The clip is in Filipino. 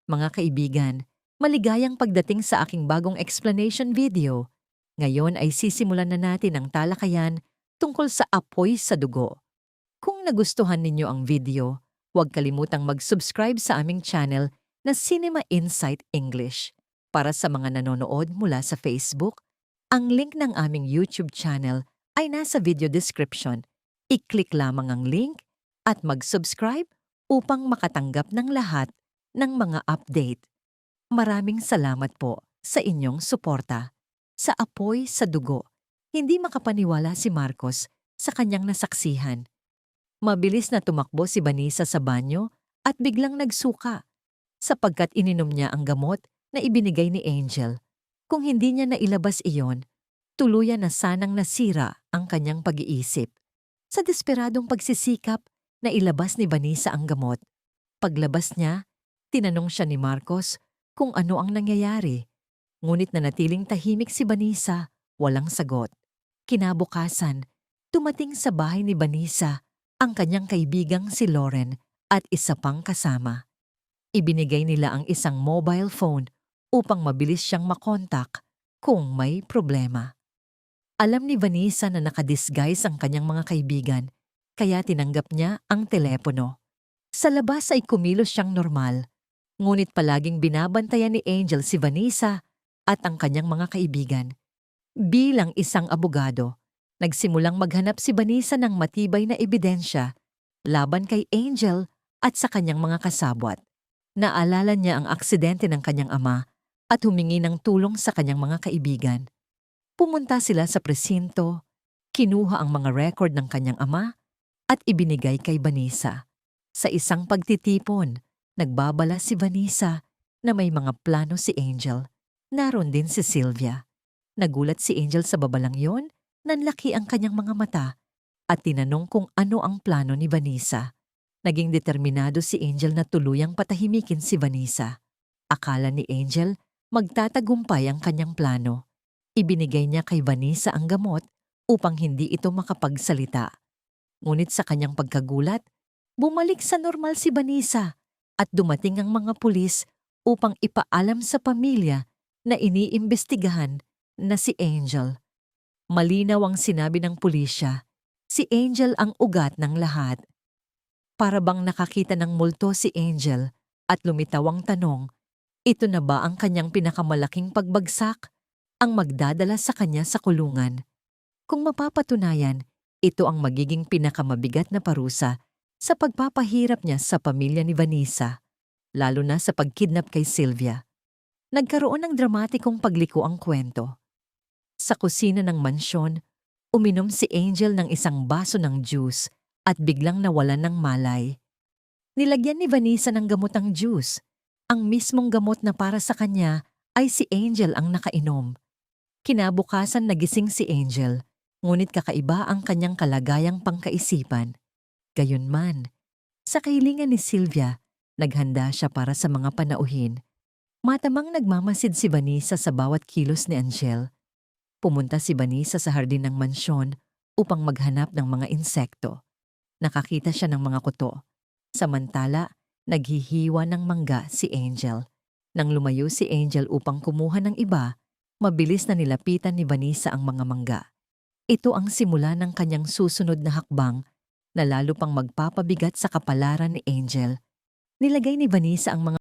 Mga kaibigan, maligayang pagdating sa aking bagong explanation video. Ngayon ay sisimulan na natin ang talakayan tungkol sa apoy sa dugo. Kung nagustuhan ninyo ang video, huwag kalimutang mag-subscribe sa aming channel na Cinema Insight English. Para sa mga nanonood mula sa Facebook, ang link ng aming YouTube channel ay nasa video description. I-click lamang ang link at mag-subscribe upang makatanggap ng lahat ng mga update. Maraming salamat po sa inyong suporta. Sa apoy sa dugo, hindi makapaniwala si Marcos sa kanyang nasaksihan. Mabilis na tumakbo si Vanessa sa banyo at biglang nagsuka sapagkat ininom niya ang gamot na ibinigay ni Angel. Kung hindi niya nailabas iyon, tuluyan na sanang nasira ang kanyang pag-iisip. Sa desperadong pagsisikap na ilabas ni Vanessa ang gamot, paglabas niya, tinanong siya ni Marcos kung ano ang nangyayari. Ngunit nanatiling tahimik si Vanessa, walang sagot. Kinabukasan, dumating sa bahay ni Vanessa ang kanyang kaibigang si Lauren at isa pang kasama. Ibinigay nila ang isang mobile phone upang mabilis siyang makontak kung may problema. Alam ni Vanessa na nakadisguise ang kanyang mga kaibigan, kaya tinanggap niya ang telepono. Sa labas ay kumilos siyang normal, ngunit palaging binabantayan ni Angel si Vanessa at ang kanyang mga kaibigan. Bilang isang abogado, nagsimulang maghanap si Vanessa ng matibay na ebidensya laban kay Angel at sa kanyang mga kasabwat. Naalala niya ang aksidente ng kanyang ama at humingi ng tulong sa kanyang mga kaibigan. Pumunta sila sa presinto, kinuha ang mga record ng kanyang ama at ibinigay kay Vanessa. Sa isang pagtitipon, nagbabala si Vanessa na may mga plano si Angel. Naroon din si Sylvia. Nagulat si Angel sa babalang yon, nanlaki ang kanyang mga mata at tinanong kung ano ang plano ni Vanessa. Naging determinado si Angel na tuluyang patahimikin si Vanessa. Akala ni Angel magtatagumpay ang kanyang plano. Ibinigay niya kay Vanessa ang gamot upang hindi ito makapagsalita. Ngunit sa kanyang pagkagulat, bumalik sa normal si Vanessa at dumating ang mga pulis upang ipaalam sa pamilya na iniimbestigahan na si Angel. Malinaw ang sinabi ng pulisya, si Angel ang ugat ng lahat. Para bang nakakita ng multo si Angel at lumitaw ang tanong, ito na ba ang kanyang pinakamalaking pagbagsak? Ang magdadala sa kanya sa kulungan. Kung mapapatunayan, ito ang magiging pinakamabigat na parusa sa pagpapahirap niya sa pamilya ni Vanessa, lalo na sa pagkidnap kay Sylvia. Nagkaroon ng dramatikong pagliko ang kwento. Sa kusina ng mansyon, uminom si Angel ng isang baso ng juice at biglang nawalan ng malay. Nilagyan ni Vanessa ng gamot ang juice. Ang mismong gamot na para sa kanya ay si Angel ang nakainom. Kinabukasan nagising si Angel, ngunit kakaiba ang kanyang kalagayang pangkaisipan. Gayunman, sa kahilingan ni Sylvia, naghanda siya para sa mga panauhin. Matamang nagmamasid si Vanessa sa bawat kilos ni Angel. Pumunta si Vanessa sa hardin ng mansyon upang maghanap ng mga insekto. Nakakita siya ng mga kuto. Samantala, naghihiwa ng mangga si Angel. Nang lumayo si Angel upang kumuha ng iba, mabilis na nilapitan ni Vanessa ang mga mangga. Ito ang simula ng kanyang susunod na hakbang na lalo pang magpapabigat sa kapalaran ni Angel. Nilagay ni Vanessa ang mga